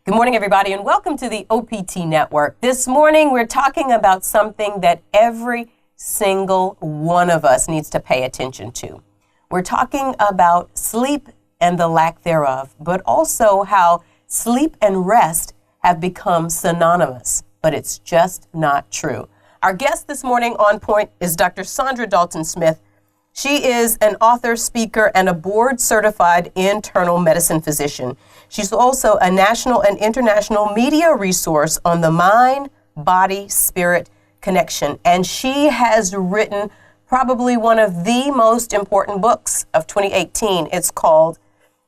Good morning, everybody, and welcome to the OPT Network. This morning, we're talking about something that every single one of us needs to pay attention to. We're talking about sleep and the lack thereof, but also how sleep and rest have become synonymous, but it's just not true. Our guest this morning on point is Dr. Saundra Dalton-Smith. She is an author, speaker, and a board-certified internal medicine physician. She's also a national and international media resource on the mind-body-spirit connection. And she has written probably one of the most important books of 2018. It's called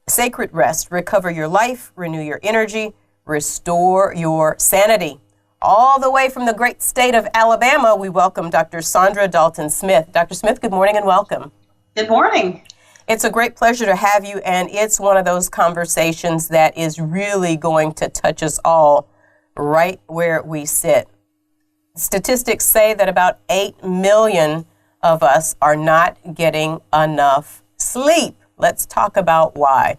Sacred Rest, Recover Your Life, Renew Your Energy, Restore Your Sanity. All the way from the great state of Alabama, we welcome Dr. Saundra Dalton-Smith. Dr. Smith, good morning and welcome. Good morning. It's a great pleasure to have you, and it's one of those conversations that is really going to touch us all right where we sit. Statistics say that about 8 million of us are not getting enough sleep. Let's talk about why.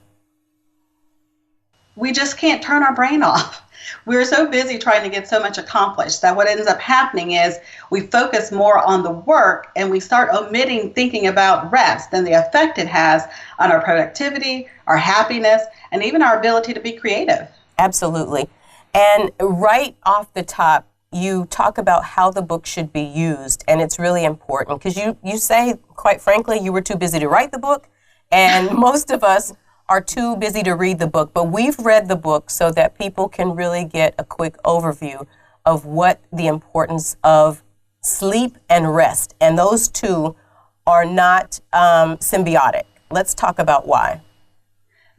We just can't turn our brain off. We're so busy trying to get so much accomplished that what ends up happening is we focus more on the work and we start omitting thinking about rest and the effect it has on our productivity, our happiness, and even our ability to be creative. Absolutely. And right off the top, you talk about how the book should be used, and it's really important because you say, quite frankly, you were too busy to write the book, and most of us are too busy to read the book, but we've read the book so that people can really get a quick overview of what the importance of sleep and rest, and those two are not symbiotic. Let's talk about why.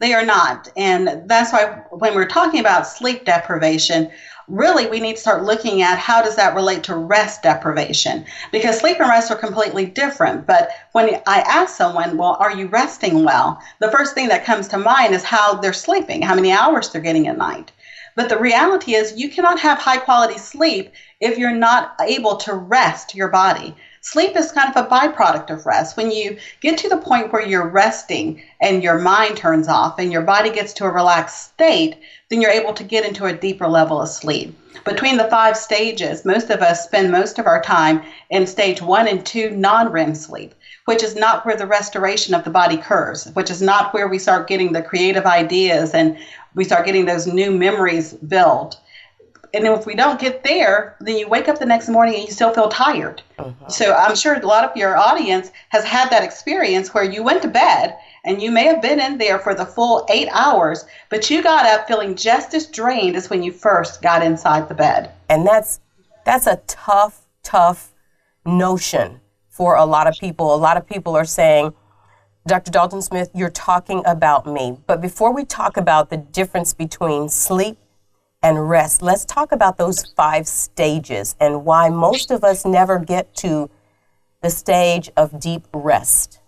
They are not, and that's why when we're talking about sleep deprivation, really we need to start looking at how does that relate to rest deprivation, because sleep and rest are completely different. But when I ask someone, well, are you resting well? The first thing that comes to mind is how they're sleeping, how many hours they're getting at night. But the reality is you cannot have high quality sleep if you're not able to rest your body. Sleep is kind of a byproduct of rest. When you get to the point where you're resting and your mind turns off and your body gets to a relaxed state, then you're able to get into a deeper level of sleep. Between the 5 stages, most of us spend most of our time in stage 1 and 2 non-REM sleep, which is not where the restoration of the body occurs, which is not where we start getting the creative ideas and we start getting those new memories built. And if we don't get there, then you wake up the next morning and you still feel tired. So I'm sure a lot of your audience has had that experience where you went to bed and you may have been in there for the full 8 hours, but you got up feeling just as drained as when you first got inside the bed. And that's a tough notion for a lot of people. A lot of people are saying, Dr. Dalton-Smith, you're talking about me. But before we talk about the difference between sleep and rest, let's talk about those 5 stages and why most of us never get to the stage of deep rest.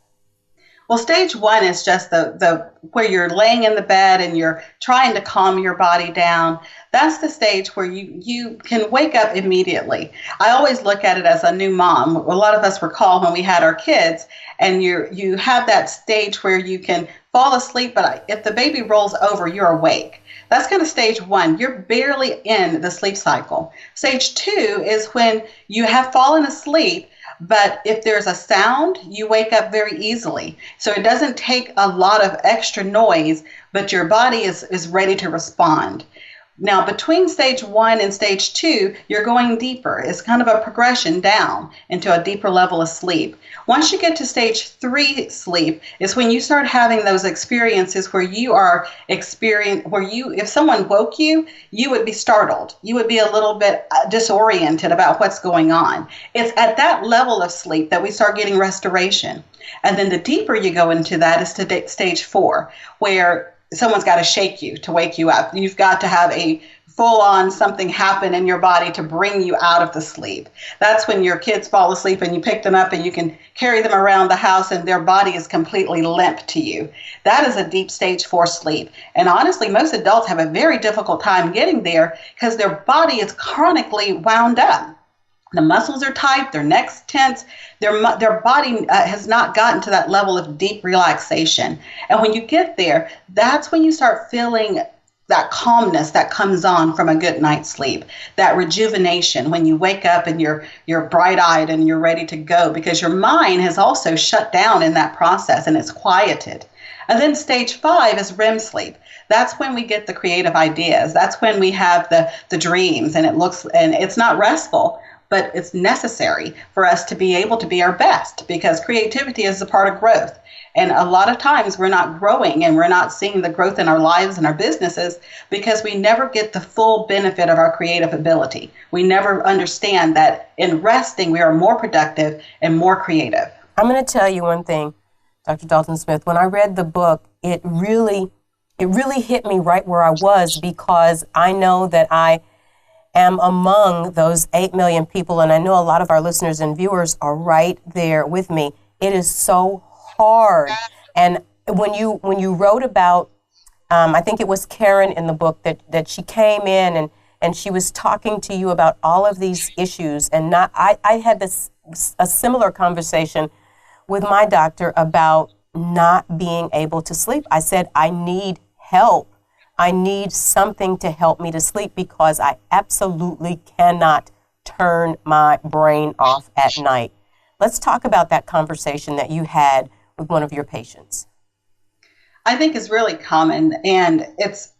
Well, stage 1 is just the where you're laying in the bed and you're trying to calm your body down. That's the stage where you can wake up immediately. I always look at it as a new mom. A lot of us recall when we had our kids, and you have that stage where you can fall asleep, but if the baby rolls over, you're awake. That's kind of stage 1. You're barely in the sleep cycle. Stage 2 is when you have fallen asleep, but if there's a sound, you wake up very easily. So it doesn't take a lot of extra noise, but your body is ready to respond. Now, between stage 1 and stage 2, you're going deeper. It's kind of a progression down into a deeper level of sleep. Once you get to stage 3 sleep, is when you start having those experiences where if someone woke you, you would be startled. You would be a little bit disoriented about what's going on. It's at that level of sleep that we start getting restoration. And then the deeper you go into that is to stage 4, where someone's got to shake you to wake you up. You've got to have a full-on something happen in your body to bring you out of the sleep. That's when your kids fall asleep and you pick them up and you can carry them around the house and their body is completely limp to you. That is a deep stage 4 sleep. And honestly, most adults have a very difficult time getting there because their body is chronically wound up. The muscles are tight, their neck's tense, their body has not gotten to that level of deep relaxation. And when you get there, that's when you start feeling that calmness that comes on from a good night's sleep, that rejuvenation when you wake up and you're bright-eyed and you're ready to go because your mind has also shut down in that process and it's quieted. And then stage 5 is REM sleep. That's when we get the creative ideas. That's when we have the dreams, and it's not restful, but it's necessary for us to be able to be our best, because creativity is a part of growth. And a lot of times we're not growing and we're not seeing the growth in our lives and our businesses because we never get the full benefit of our creative ability. We never understand that in resting, we are more productive and more creative. I'm going to tell you one thing, Dr. Dalton Smith. When I read the book, it really hit me right where I was, because I know that I am among those 8 million people, and I know a lot of our listeners and viewers are right there with me. It is so hard. And when you wrote about, I think it was Karen in the book that she came in and she was talking to you about all of these issues, and I had a similar conversation with my doctor about not being able to sleep. I said, I need help. I need something to help me to sleep because I absolutely cannot turn my brain off at night. Let's talk about that conversation that you had with one of your patients. I think is really common, and it's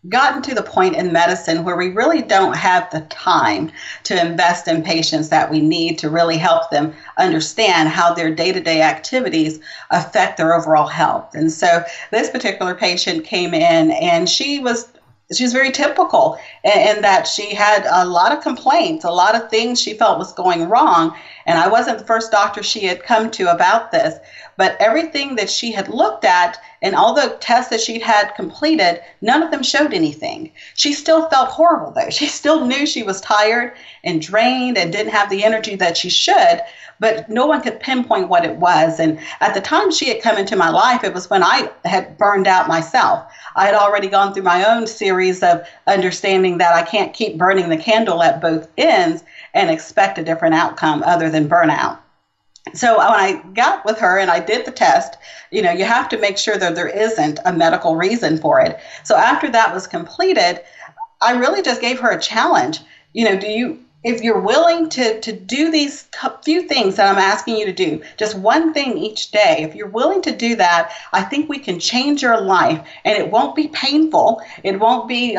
gotten to the point in medicine where we really don't have the time to invest in patients that we need to really help them understand how their day-to-day activities affect their overall health. And so this particular patient came in, and she was very typical in that she had a lot of complaints, a lot of things she felt was going wrong. And I wasn't the first doctor she had come to about this, but everything that she had looked at and all the tests that she'd had completed, none of them showed anything. She still felt horrible, though. She still knew she was tired and drained and didn't have the energy that she should, but no one could pinpoint what it was. And at the time she had come into my life, it was when I had burned out myself. I had already gone through my own series of understanding that I can't keep burning the candle at both ends and expect a different outcome other than burnout. So when I got with her and I did the test, you have to make sure that there isn't a medical reason for it. So after that was completed, I really just gave her a challenge. If you're willing to do these few things that I'm asking you to do, just one thing each day, if you're willing to do that, I think we can change your life, and it won't be painful. It won't be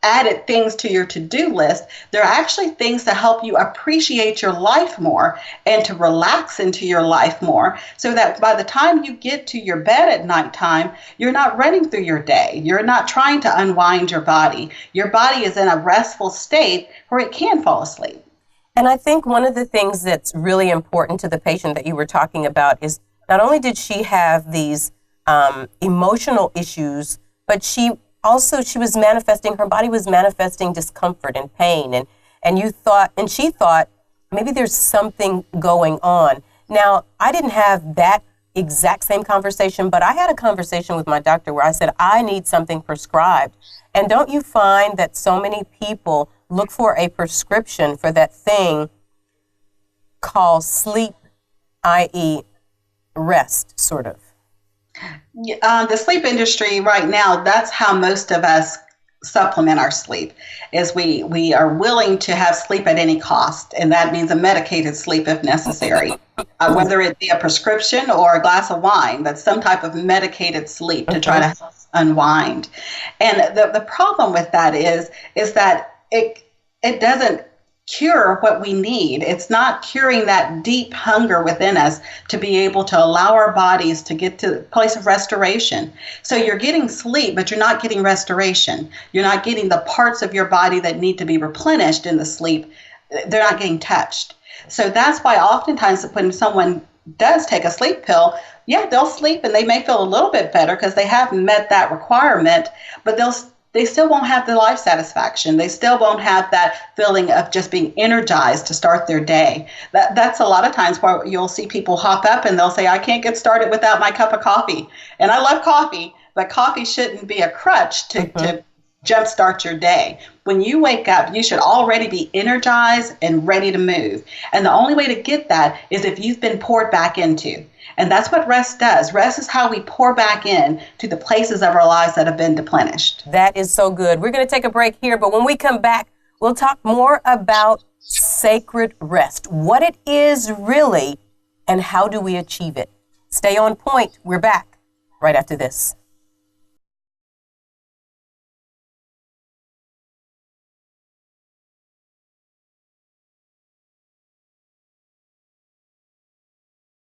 added things to your to-do list. They're actually things to help you appreciate your life more and to relax into your life more, so that by the time you get to your bed at nighttime, you're not running through your day. You're not trying to unwind your body. Your body is in a restful state where it can fall asleep. And I think one of the things that's really important to the patient that you were talking about is not only did she have these emotional issues, but she was manifesting, her body was manifesting discomfort and pain. And she thought, maybe there's something going on. Now, I didn't have that exact same conversation, but I had a conversation with my doctor where I said, I need something prescribed. And don't you find that so many people look for a prescription for that thing called sleep, i.e. rest, sort of? The sleep industry right now, that's how most of us supplement our sleep, is we are willing to have sleep at any cost, and that means a medicated sleep if necessary, whether it be a prescription or a glass of wine, but some type of medicated sleep to try to help us unwind. And the problem with that is that it doesn't cure what we need. It's not curing that deep hunger within us to be able to allow our bodies to get to a place of restoration. So you're getting sleep, but you're not getting restoration. You're not getting the parts of your body that need to be replenished in the sleep. They're not getting touched. So that's why oftentimes when someone does take a sleep pill, yeah, they'll sleep and they may feel a little bit better because they have met that requirement, but they still won't have the life satisfaction. They still won't have that feeling of just being energized to start their day. That's a lot of times where you'll see people hop up and they'll say, I can't get started without my cup of coffee. And I love coffee, but coffee shouldn't be a crutch to jumpstart your day. When you wake up, you should already be energized and ready to move. And the only way to get that is if you've been poured back into. And that's what rest does. Rest is how we pour back in to the places of our lives that have been deplenished. That is so good. We're going to take a break here, but when we come back, we'll talk more about sacred rest, what it is really, and how do we achieve it. Stay on point. We're back right after this.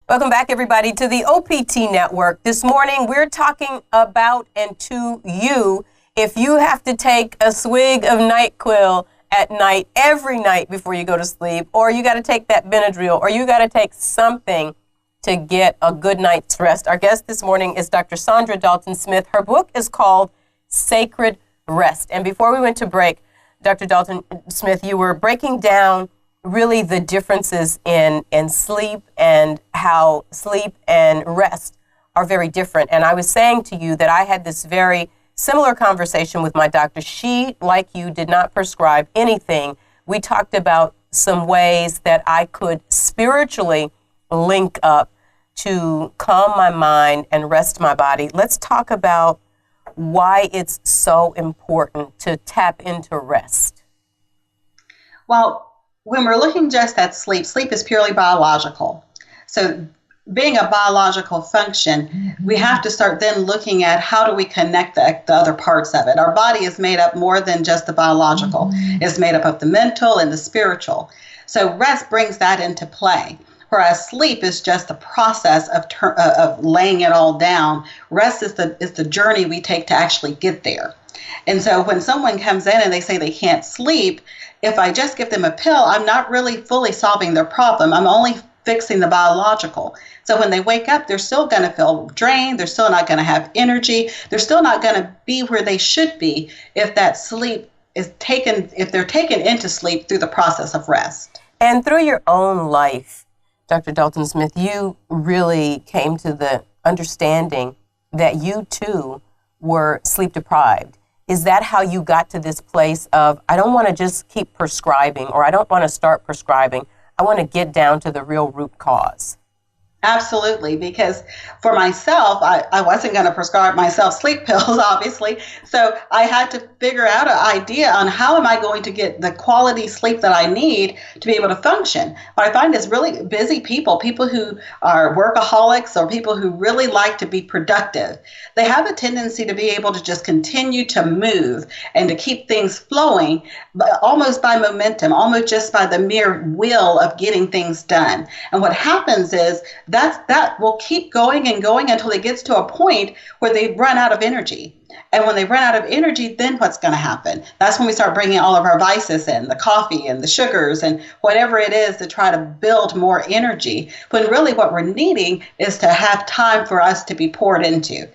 Welcome back, everybody, to the OPT Network. This morning, we're talking about and to you if you have to take a swig of NyQuil at night, every night before you go to sleep, or you got to take that Benadryl, or you got to take something to get a good night's rest. Our guest this morning is Dr. Saundra Dalton Smith. Her book is called Sacred Rest. And before we went to break, Dr. Dalton Smith, you were breaking down really the differences in sleep and how sleep and rest are very different. And I was saying to you that I had this very similar conversation with my doctor. She, like you, did not prescribe anything. We talked about some ways that I could spiritually link up to calm my mind and rest my body. Let's talk about why it's so important to tap into rest. Well, when we're looking just at sleep, sleep is purely biological. So being a biological function, we have to start then looking at how do we connect the other parts of it. Our body is made up more than just the biological. It's made up of the mental and the spiritual. So rest brings that into play. Whereas sleep is just the process of laying it all down. Rest is the journey we take to actually get there. And so when someone comes in and they say they can't sleep, if I just give them a pill, I'm not really fully solving their problem. I'm only fixing the biological. So when they wake up, they're still going to feel drained. They're still not going to have energy. They're still not going to be where they should be if that sleep is taken, if they're taken into sleep through the process of rest. And through your own life, Dr. Dalton Smith, you really came to the understanding that you too were sleep deprived. Is that how you got to this place of, I don't want to just keep prescribing, or I don't want to start prescribing. I want to get down to the real root cause? Absolutely, because for myself, I wasn't going to prescribe myself sleep pills, obviously. So I had to figure out an idea on how am I going to get the quality sleep that I need to be able to function. What I find is really busy people who are workaholics or people who really like to be productive. They have a tendency to be able to just continue to move and to keep things flowing, but almost by momentum, almost just by the mere will of getting things done. And what happens is that will keep going and going until it gets to a point where they run out of energy. And when they run out of energy, then what's going to happen? That's when we start bringing all of our vices in, the coffee and the sugars and whatever it is to try to build more energy, when really what we're needing is to have time for us to be poured into,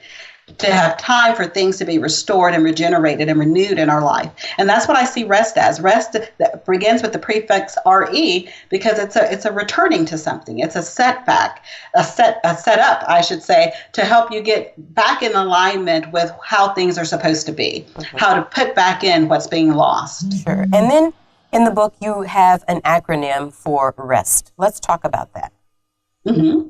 to have time for things to be restored and regenerated and renewed in our life. And that's what I see rest as. Rest that begins with the prefix RE because it's a returning to something. It's a setback, a setup, I should say, to help you get back in alignment with how things are supposed to be, how to put back in what's being lost. Sure. And then in the book, you have an acronym for REST. Let's talk about that. Mm-hmm.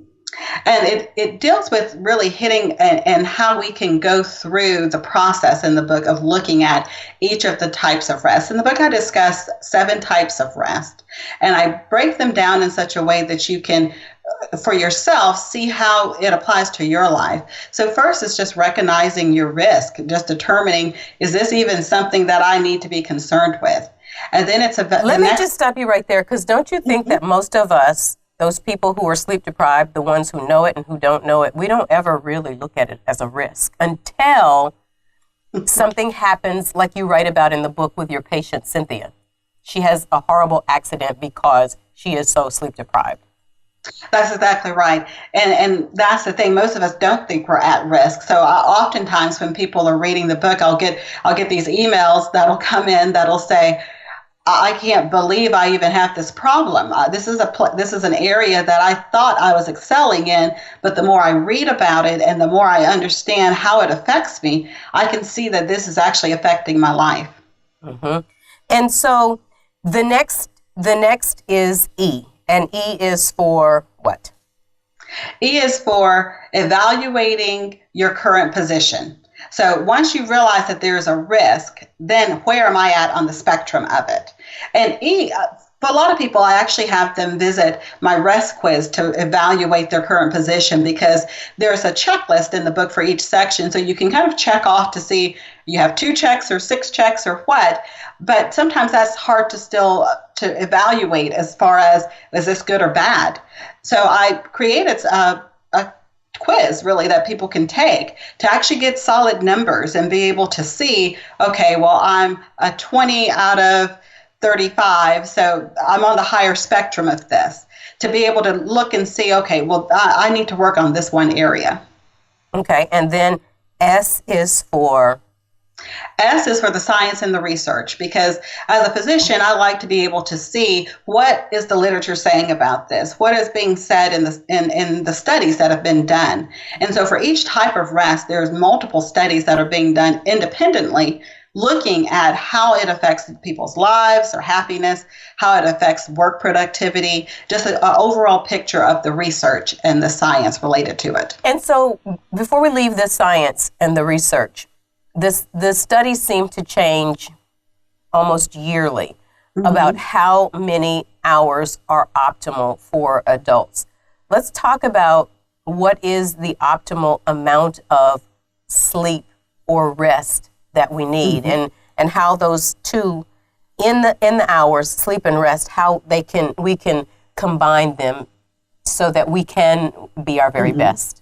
And it deals with really hitting and how we can go through the process in the book of looking at each of the types of rest. In the book, I discuss 7 types of rest, and I break them down in such a way that you can, for yourself, see how it applies to your life. So first, it's just recognizing your risk, just determining, is this even something that I need to be concerned with? And then it's about... Let me just stop you right there, because don't you think that most of us, those people who are sleep deprived, the ones who know it and who don't know it, we don't ever really look at it as a risk until something happens, like you write about in the book with your patient, Cynthia. She has a horrible accident because she is so sleep deprived. That's exactly right. And that's the thing. Most of us don't think we're at risk. So oftentimes when people are reading the book, I'll get these emails that'll come in that'll say, I can't believe I even have this problem. This is an area that I thought I was excelling in, but the more I read about it and the more I understand how it affects me, I can see that this is actually affecting my life. Mm-hmm. And so the next is E, and E is for what? E is for evaluating your current position. So once you realize that there's a risk, then where am I at on the spectrum of it? And E, for a lot of people, I actually have them visit my rest quiz to evaluate their current position, because there's a checklist in the book for each section. So you can kind of check off to see you have 2 checks or 6 checks or what. But sometimes that's hard to still to evaluate as far as, is this good or bad? So I created a quiz really that people can take to actually get solid numbers and be able to see, okay, well, I'm a 20 out of 35, so I'm on the higher spectrum of this, to be able to look and see, okay, well, I need to work on this one area. Okay, and then S is for? S is for the science and the research, because as a physician, I like to be able to see what is the literature saying about this, what is being said in the studies that have been done. And so for each type of rest, there's multiple studies that are being done independently, looking at how it affects people's lives, their happiness, how it affects work productivity, just an overall picture of the research and the science related to it. And so before we leave the science and the research, the studies seem to change almost yearly about how many hours are optimal for adults. Let's talk about what is the optimal amount of sleep or rest that we need, and how those two in the hours, sleep and rest, how we can combine them so that we can be our very best.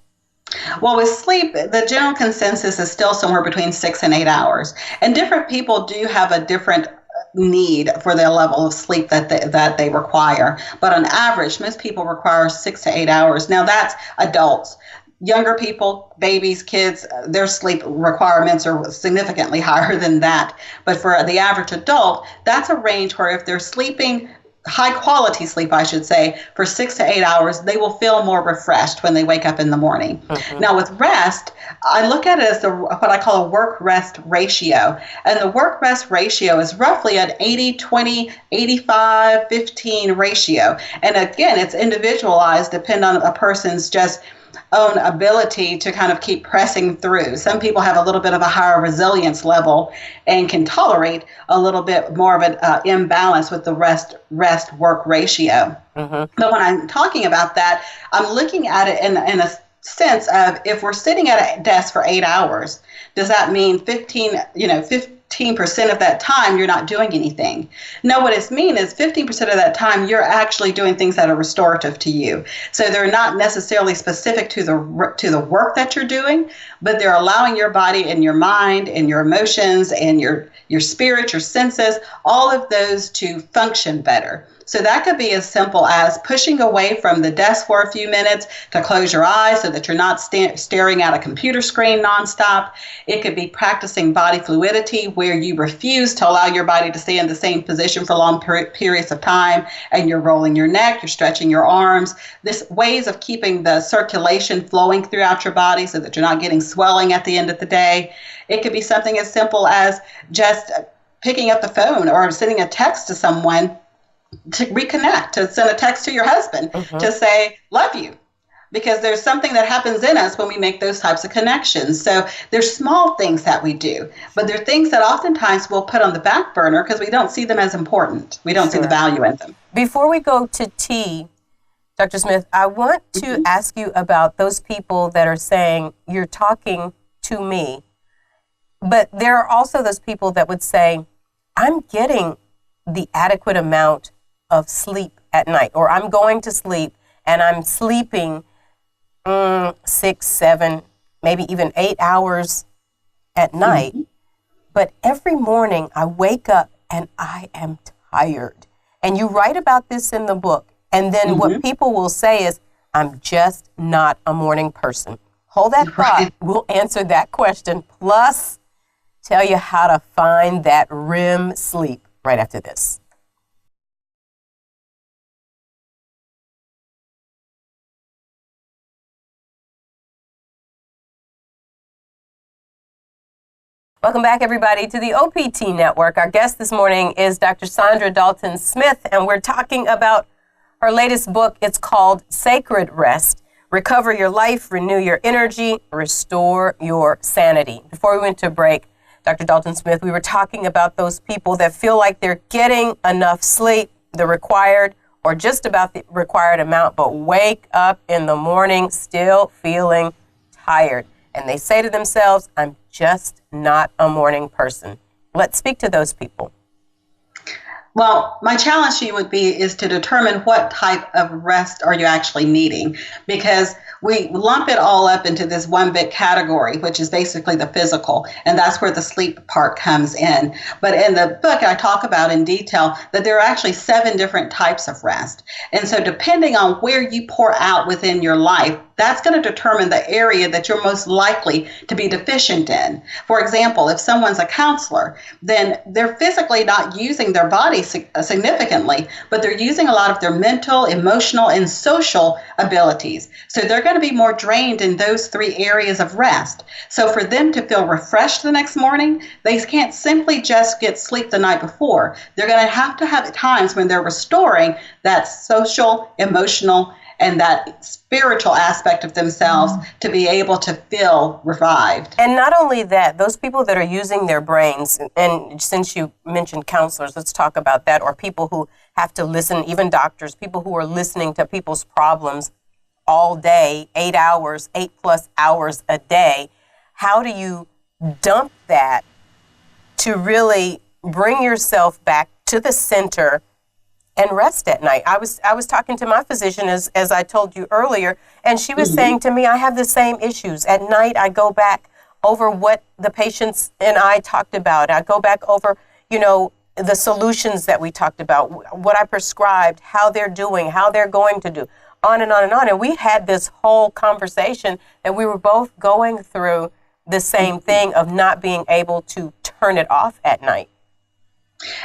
Well, with sleep, the general consensus is still somewhere between 6 and 8 hours. And different people do have a different need for the level of sleep that they require. But on average, most people require 6 to 8 hours. Now, that's adults. Younger people, babies, kids, their sleep requirements are significantly higher than that. But for the average adult, that's a range where if they're sleeping high quality sleep, I should say, for 6 to 8 hours, they will feel more refreshed when they wake up in the morning. Now with rest, I look at it as what I call a work-rest ratio. And the work-rest ratio is roughly an 80-20, 85-15 ratio. And again, it's individualized, depending on a person's just own ability to kind of keep pressing through. Some people have a little bit of a higher resilience level and can tolerate a little bit more of an imbalance with the rest-work ratio. But when I'm talking about that, I'm looking at it in a sense of, if we're sitting at a desk for 8 hours, does that mean 15% of that time you're not doing anything? No, what it means is 15% of that time you're actually doing things that are restorative to you. So they're not necessarily specific to the work that you're doing, but they're allowing your body and your mind and your emotions and your spirit, your senses, all of those to function better. So that could be as simple as pushing away from the desk for a few minutes to close your eyes so that you're not staring at a computer screen nonstop. It could be practicing body fluidity, where you refuse to allow your body to stay in the same position for long periods of time, and you're rolling your neck, you're stretching your arms. This ways of keeping the circulation flowing throughout your body so that you're not getting swelling at the end of the day. It could be something as simple as just picking up the phone or sending a text to someone to reconnect, to send a text to your husband to say, love you. Because there's something that happens in us when we make those types of connections. So there's small things that we do, but they're things that oftentimes we'll put on the back burner because we don't see them as important. We don't see the value in them. Before we go to T, Dr. Smith, I want to ask you about those people that are saying, you're talking to me. But there are also those people that would say, I'm getting the adequate amount of sleep at night, or I'm going to sleep and I'm sleeping 6, 7, maybe even 8 hours at night. But every morning I wake up and I am tired. And you write about this in the book. And then what people will say is, I'm just not a morning person. Hold that thought. We'll answer that question, plus tell you how to find that REM sleep right after this. Welcome back, everybody, to the OPT Network. Our guest this morning is Dr. Saundra Dalton Smith, and we're talking about her latest book. It's called Sacred Rest, recover your life, renew your energy, restore your sanity. Before we went to break, Dr. Dalton Smith, we were talking about those people that feel like they're getting enough sleep, the required or just about the required amount, but wake up in the morning still feeling tired. And they say to themselves, I'm just not a morning person. Let's speak to those people. Well, my challenge to you would be is to determine what type of rest are you actually needing, because we lump it all up into this one big category, which is basically the physical, and that's where the sleep part comes in. But in the book, I talk about in detail that there are actually 7 different types of rest. And so depending on where you pour out within your life, that's going to determine the area that you're most likely to be deficient in. For example, if someone's a counselor, then they're physically not using their body significantly, but they're using a lot of their mental, emotional, and social abilities. So they're going to be more drained in those 3 areas of rest. So for them to feel refreshed the next morning, they can't simply just get sleep the night before. They're going to have times when they're restoring that social, emotional, and that spiritual aspect of themselves to be able to feel revived. And not only that, those people that are using their brains, and since you mentioned counselors, let's talk about that, or people who have to listen, even doctors, people who are listening to people's problems all day, 8 hours, 8+ hours a day. How do you dump that to really bring yourself back to the center and rest at night? I was talking to my physician, as I told you earlier, and she was saying to me, I have the same issues. At night, I go back over what the patients and I talked about. I go back over, the solutions that we talked about, what I prescribed, how they're doing, how they're going to do, on and on and on. And we had this whole conversation that we were both going through the same thing of not being able to turn it off at night.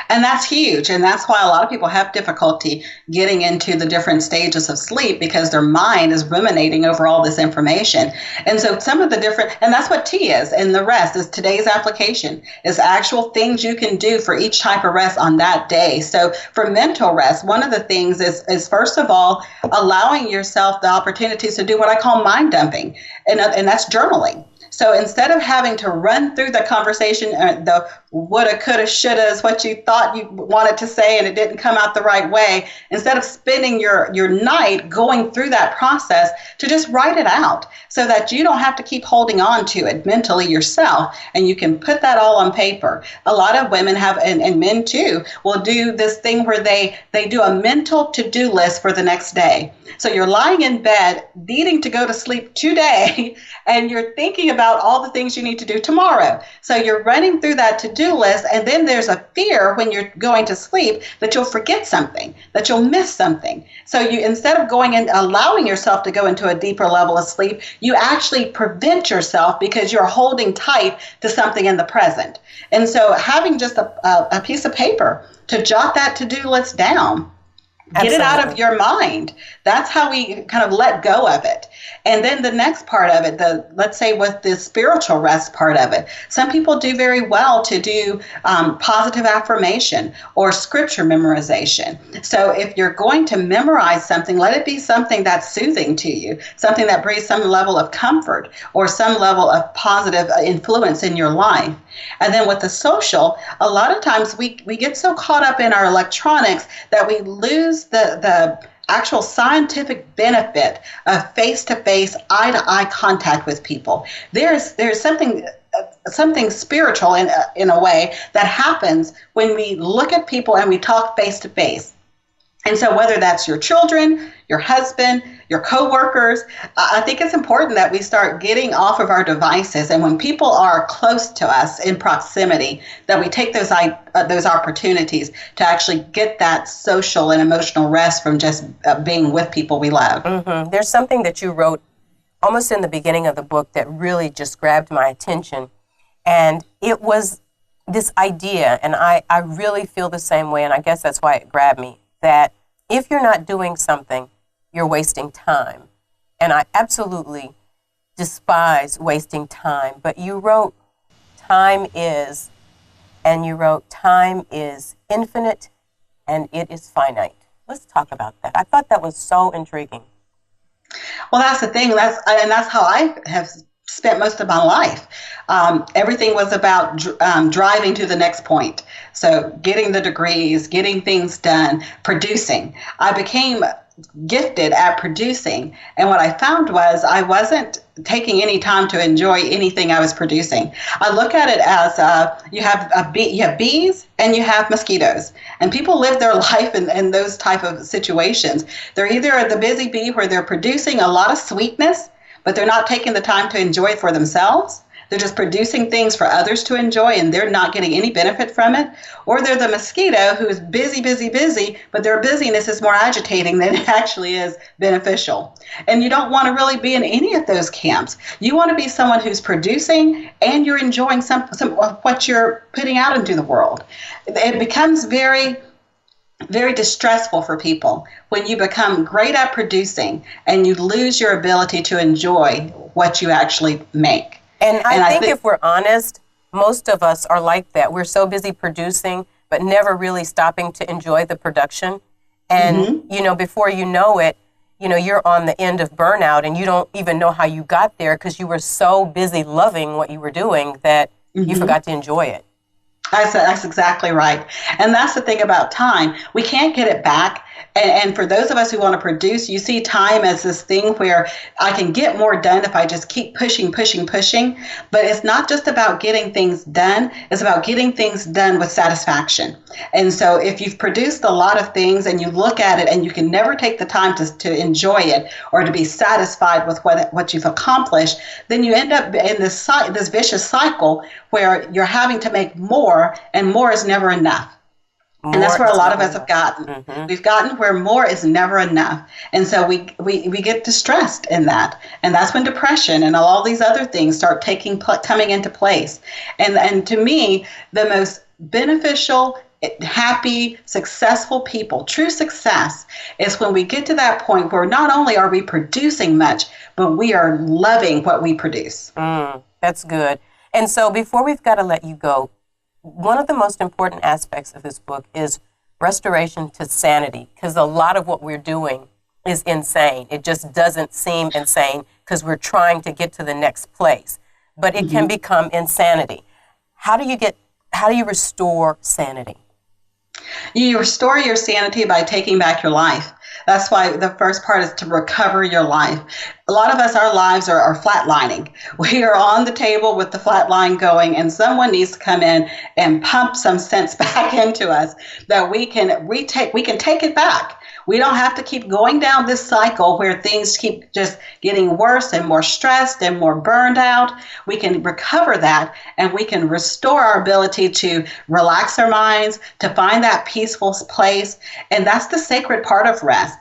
And that's huge. And that's why a lot of people have difficulty getting into the different stages of sleep, because their mind is ruminating over all this information. And so some of the and that's what T is. And the rest is today's application, is actual things you can do for each type of rest on that day. So for mental rest, one of the things is first of all, allowing yourself the opportunities to do what I call mind dumping. And that's journaling. So instead of having to run through the conversation, the woulda, coulda, shouldas, what you thought you wanted to say and it didn't come out the right way, instead of spending your night going through that process, to just write it out so that you don't have to keep holding on to it mentally yourself, and you can put that all on paper. A lot of women have, and men too, will do this thing where they do a mental to-do list for the next day. So you're lying in bed needing to go to sleep today, and you're thinking about all the things you need to do tomorrow. So you're running through that to-do list, and then there's a fear when you're going to sleep that you'll forget something, that you'll miss something. So you, instead of going and allowing yourself to go into a deeper level of sleep, you actually prevent yourself because you're holding tight to something in the present. And so having just a piece of paper to jot that to-do list down, get it out of your mind. That's how we kind of let go of it. And then the next part of it, let's say with the spiritual rest part of it, some people do very well to do positive affirmation or scripture memorization. So if you're going to memorize something, let it be something that's soothing to you, something that brings some level of comfort or some level of positive influence in your life. And then with the social, a lot of times we get so caught up in our electronics that we lose the actual scientific benefit of face-to-face, eye-to-eye contact with people. There's something spiritual in a way that happens when we look at people and we talk face-to-face. And so whether that's your children, your husband, your coworkers, I think it's important that we start getting off of our devices. And when people are close to us in proximity, that we take those opportunities to actually get that social and emotional rest from just being with people we love. Mm-hmm. There's something that you wrote almost in the beginning of the book that really just grabbed my attention. And it was this idea, and I really feel the same way, and I guess that's why it grabbed me, that if you're not doing something, you're wasting time. And I absolutely despise wasting time. But you wrote, time is, and you wrote, time is infinite and it is finite. Let's talk about that. I thought that was so intriguing. Well, that's the thing. That's how I have spent most of my life. Everything was about driving to the next point. So getting the degrees, getting things done, producing. I became gifted at producing, and what I found was I wasn't taking any time to enjoy anything I was producing. I look at it as you have bees and you have mosquitoes, and people live their life in those type of situations. They're either the busy bee where they're producing a lot of sweetness, but they're not taking the time to enjoy it for themselves. They're just producing things for others to enjoy and they're not getting any benefit from it. Or they're the mosquito who is busy, busy, busy, but their busyness is more agitating than it actually is beneficial. And you don't want to really be in any of those camps. You want to be someone who's producing and you're enjoying some of what you're putting out into the world. It becomes very distressful for people when you become great at producing and you lose your ability to enjoy what you actually make. And I think if we're honest, most of us are like that. We're so busy producing, but never really stopping to enjoy the production. And, before you know it, you're on the end of burnout and you don't even know how you got there because you were so busy loving what you were doing that you forgot to enjoy it. That's exactly right. And that's the thing about time. We can't get it back. And for those of us who want to produce, you see time as this thing where I can get more done if I just keep pushing. But it's not just about getting things done. It's about getting things done with satisfaction. And so if you've produced a lot of things and you look at it and you can never take the time to enjoy it or to be satisfied with what you've accomplished, then you end up in this vicious cycle where you're having to make more, and more is never enough. And that's where a lot of us have gotten. Mm-hmm. We've gotten where more is never enough. And so we get distressed in that. And that's when depression and all these other things start coming into place. And to me, the most beneficial, happy, successful people, true success, is when we get to that point where not only are we producing much, but we are loving what we produce. That's good. And so before we've got to let you go, one of the most important aspects of this book is restoration to sanity, because a lot of what we're doing is insane. It just doesn't seem insane because we're trying to get to the next place, but it can become insanity. How do you restore sanity? You restore your sanity by taking back your life. That's why the first part is to recover your life. A lot of us, our lives are flatlining. We are on the table with the flat line going, and someone needs to come in and pump some sense back into us that we can take it back. We don't have to keep going down this cycle where things keep just getting worse and more stressed and more burned out. We can recover that and we can restore our ability to relax our minds, to find that peaceful place. And that's the sacred part of rest.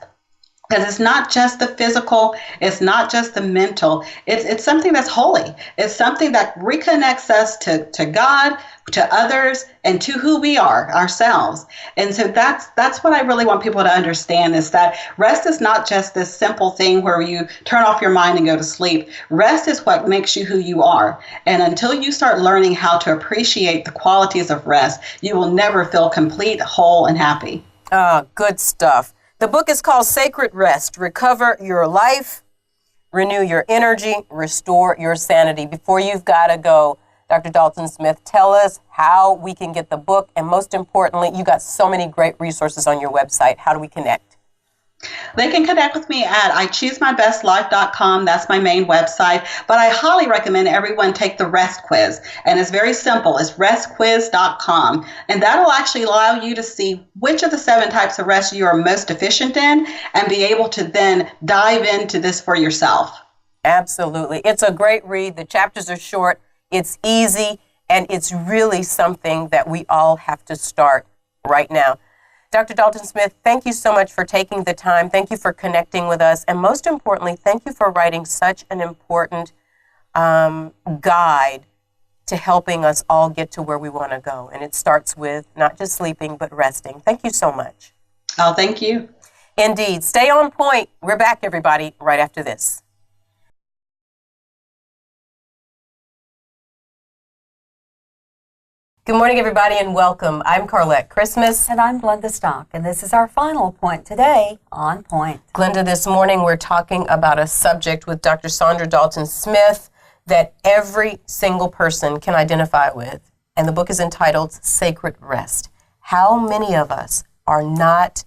Because it's not just the physical, it's not just the mental, it's something that's holy. It's something that reconnects us to God, to others, and to who we are, ourselves. And so that's what I really want people to understand, is that rest is not just this simple thing where you turn off your mind and go to sleep. Rest is what makes you who you are. And until you start learning how to appreciate the qualities of rest, you will never feel complete, whole, and happy. Good stuff. The book is called Sacred Rest: Recover Your Life, Renew Your Energy, Restore Your Sanity. Before you've got to go, Dr. Dalton Smith, tell us how we can get the book, and most importantly, you got so many great resources on your website. How do we connect? They can connect with me at ichoosemybestlife.com. That's my main website. But I highly recommend everyone take the REST quiz. And it's very simple. It's restquiz.com. And that'll actually allow you to see which of the 7 types of rest you are most deficient in and be able to then dive into this for yourself. Absolutely. It's a great read. The chapters are short. It's easy. And it's really something that we all have to start right now. Dr. Dalton Smith, thank you so much for taking the time. Thank you for connecting with us. And most importantly, thank you for writing such an important guide to helping us all get to where we want to go. And it starts with not just sleeping, but resting. Thank you so much. Oh, thank you. Indeed. Stay on point. We're back, everybody, right after this. Good morning, everybody, and welcome. I'm Carlette Christmas. And I'm Glenda Stock, and this is our final point today on Point. Glenda, this morning we're talking about a subject with Dr. Saundra Dalton Smith that every single person can identify with, and the book is entitled Sacred Rest. How many of us are not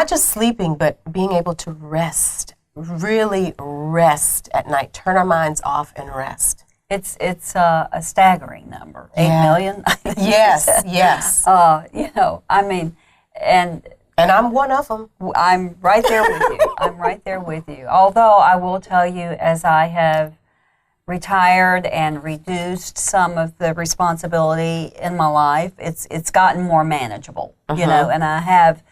just sleeping, but being able to rest, really rest at night, turn our minds off and rest? It's a staggering number, 8 million. Yes. And I'm one of them. I'm right there with you. Although I will tell you, as I have retired and reduced some of the responsibility in my life, it's gotten more manageable. And I have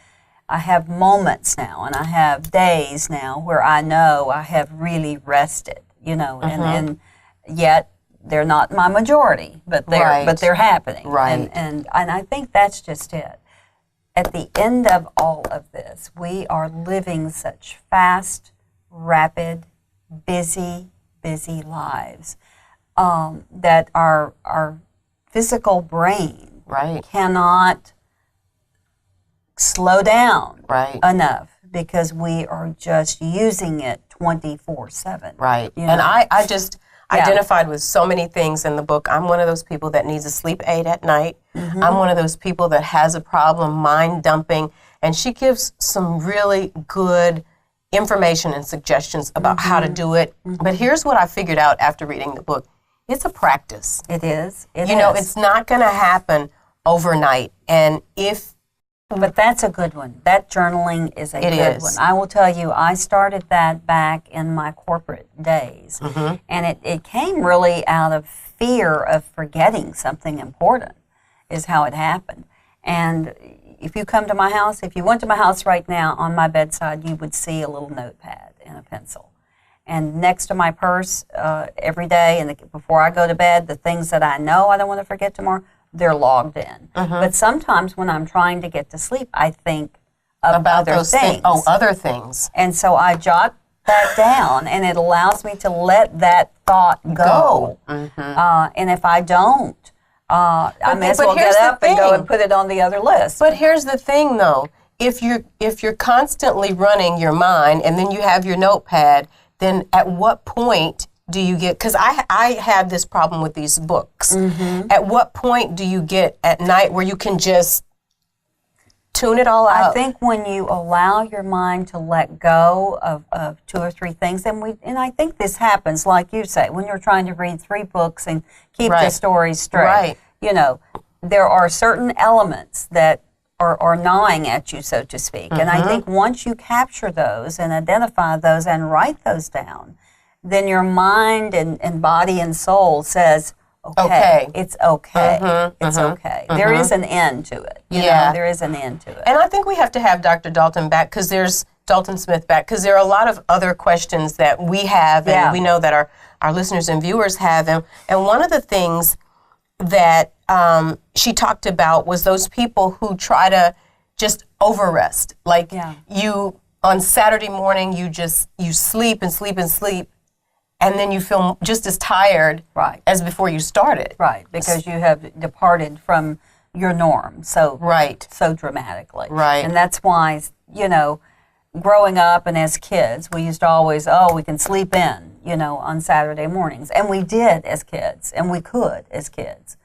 moments now, and I have days now where I know I have really rested. And yet they're not my majority, but they're happening. Right. And I think that's just it. At the end of all of this, we are living such fast, rapid, busy lives that our physical brain cannot slow down enough because we are just using it 24/7. Right. And I just identified with so many things in the book. I'm one of those people that needs a sleep aid at night. I'm one of those people that has a problem mind dumping, and she gives some really good information and suggestions about how to do it. But here's what I figured out after reading the book. It's a practice. It is. It's not going to happen overnight. And But that's a good one. That journaling is a good one. I will tell you, I started that back in my corporate days. And it came really out of fear of forgetting something important is how it happened. And if you come to my house, if you went to my house right now, on my bedside, you would see a little notepad and a pencil. And next to my purse, every day, and before I go to bed, the things that I know I don't want to forget tomorrow, they're logged in. But sometimes when I'm trying to get to sleep, I think about other things. Other things. And so I jot that down, and it allows me to let that thought go. And if I don't, I may as well get up and go and put it on the other list. But here's the thing, though. If you're constantly running your mind, and then you have your notepad, then at what point do you get, because I have this problem with these books. At what point do you get at night where you can just tune it all out? I think when you allow your mind to let go of 2 or 3 things, and I think this happens, like you say, when you're trying to read 3 books and keep the stories straight. There are certain elements that are gnawing at you, so to speak. And I think once you capture those and identify those and write those down, then your mind and body and soul says, okay. It's okay. It's okay. There is an end to it. You know, there is an end to it. And I think we have to have Dr. Dalton back, because there's Dalton Smith back, because there are a lot of other questions that we have, and we know that our listeners and viewers have. And one of the things that she talked about was those people who try to just over-rest. Like you, on Saturday morning, you sleep and sleep and sleep, and then you feel just as tired as before you started. Right, because you have departed from your norm so dramatically. Right. And that's why, growing up and as kids, we used to always, we can sleep in, on Saturday mornings. And we did as kids, and we could as kids.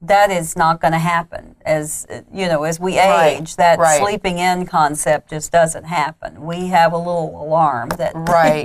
That is not going to happen as we age. That sleeping in concept just doesn't happen. We have a little alarm that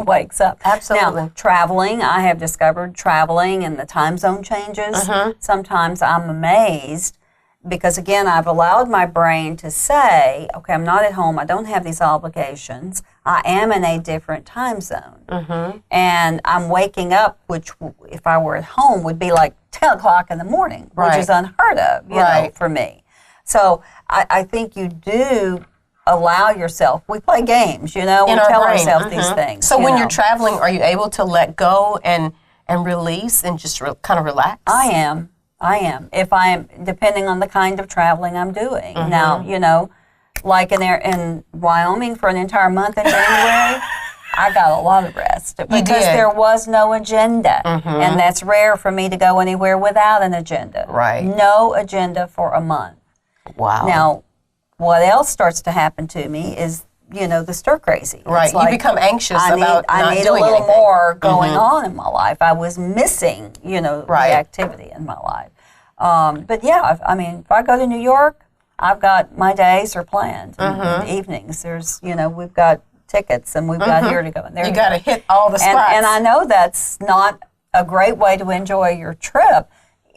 wakes up. Absolutely. Now, traveling, I have discovered traveling and the time zone changes. Sometimes I'm amazed because, again, I've allowed my brain to say, okay, I'm not at home. I don't have these obligations. I am in a different time zone. And I'm waking up, which if I were at home would be like 10 o'clock in the morning, which is unheard of, you know, for me. So I think you do allow yourself, we play games, we tell ourselves these things. So when you're traveling, are you able to let go and release and just kind of relax? I am. If I'm, depending on the kind of traveling I'm doing. Now, like in Wyoming for an entire month in January, I got a lot of rest because there was no agenda. And that's rare for me to go anywhere without an agenda. Right. No agenda for a month. Wow. Now, what else starts to happen to me is, the stir crazy. Right. It's like, you become anxious about not I need a doing little anything. more going on in my life. I was missing, the activity in my life. But yeah, if I go to New York, I've got my days are planned. And evenings, there's, we've got tickets and we've got here to go and there. You got to hit all the spots. And I know that's not a great way to enjoy your trip,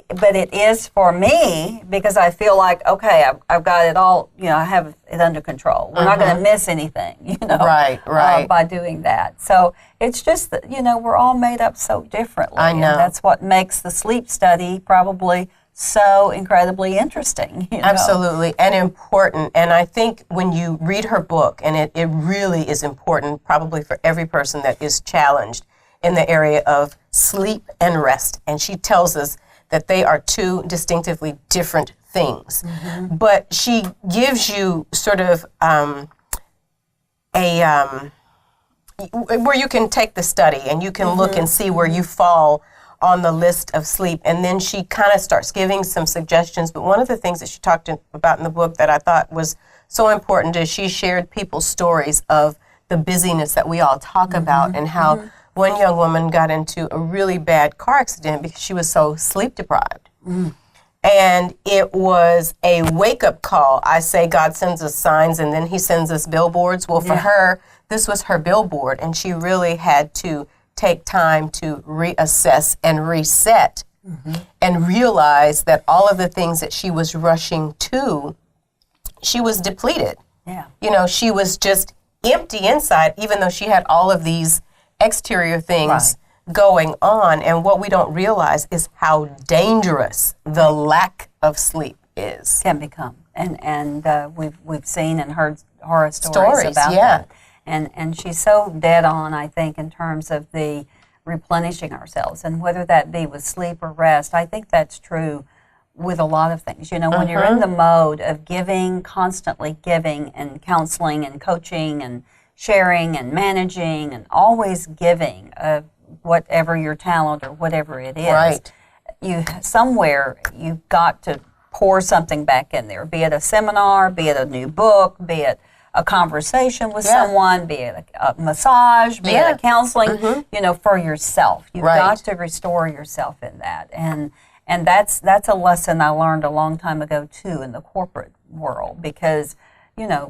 but it is for me because I feel like, okay, I've got it all, I have it under control. We're not going to miss anything, Right. by doing that. So it's just that, we're all made up so differently. I know. And that's what makes the sleep study probably so incredibly interesting. Absolutely, and important. And I think when you read her book, and it really is important probably for every person that is challenged in the area of sleep and rest. And she tells us that they are two distinctively different things. But she gives you sort of where you can take the study and you can look and see where you fall on the list of sleep. And then she kind of starts giving some suggestions. But one of the things that she talked about in the book that I thought was so important is she shared people's stories of the busyness that we all talk about and how one young woman got into a really bad car accident because she was so sleep deprived. And it was a wake-up call. I say God sends us signs and then he sends us billboards. Well, for her, this was her billboard, and she really had to take time to reassess and reset and realize that all of the things that she was rushing to, she was depleted. Yeah. She was just empty inside, even though she had all of these exterior things going on. And what we don't realize is how dangerous the lack of sleep is. Can become. And we've seen and heard horror stories about that. And she's so dead on, I think, in terms of the replenishing ourselves, and whether that be with sleep or rest. I think that's true with a lot of things. When you're in the mode of giving, constantly giving and counseling and coaching and sharing and managing and always giving of whatever your talent or whatever it is, you've got to pour something back in there, be it a seminar, be it a new book, be it a conversation with someone, be it a massage, be it a counseling, for yourself. You've got to restore yourself in that. And that's a lesson I learned a long time ago, too, in the corporate world, because,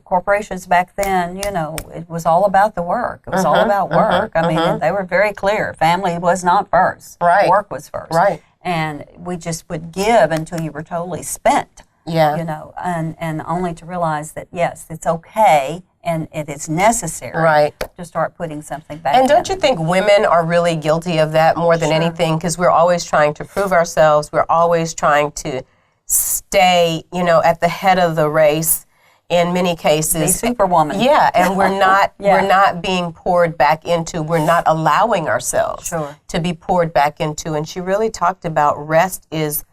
corporations back then, it was all about the work. It was all about work. I mean, they were very clear. Family was not first. Work was first. And we just would give until you were totally spent. And only to realize that, yes, it's okay and it is necessary to start putting something back in. And don't you think women are really guilty of that more than anything? Because we're always trying to prove ourselves. We're always trying to stay, at the head of the race in many cases. Be superwoman. Yeah, and we're not being poured back into. We're not allowing ourselves to be poured back into. And she really talked about rest is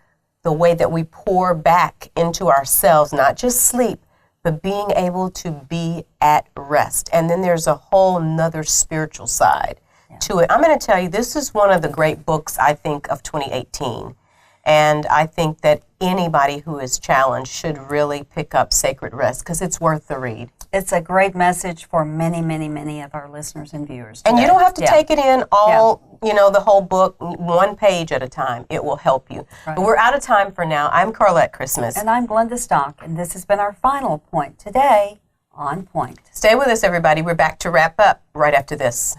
the way that we pour back into ourselves, not just sleep, but being able to be at rest. And then there's a whole nother spiritual side to it. I'm going to tell you, this is one of the great books, I think, of 2018. And I think that anybody who is challenged should really pick up Sacred Rest because it's worth the read. It's a great message for many, many, many of our listeners and viewers today. And you don't have to take it in all, the whole book, one page at a time. It will help you. But we're out of time for now. I'm Carlette Christmas. And I'm Glenda Stock, and this has been our final point today on Point. Stay with us, everybody. We're back to wrap up right after this.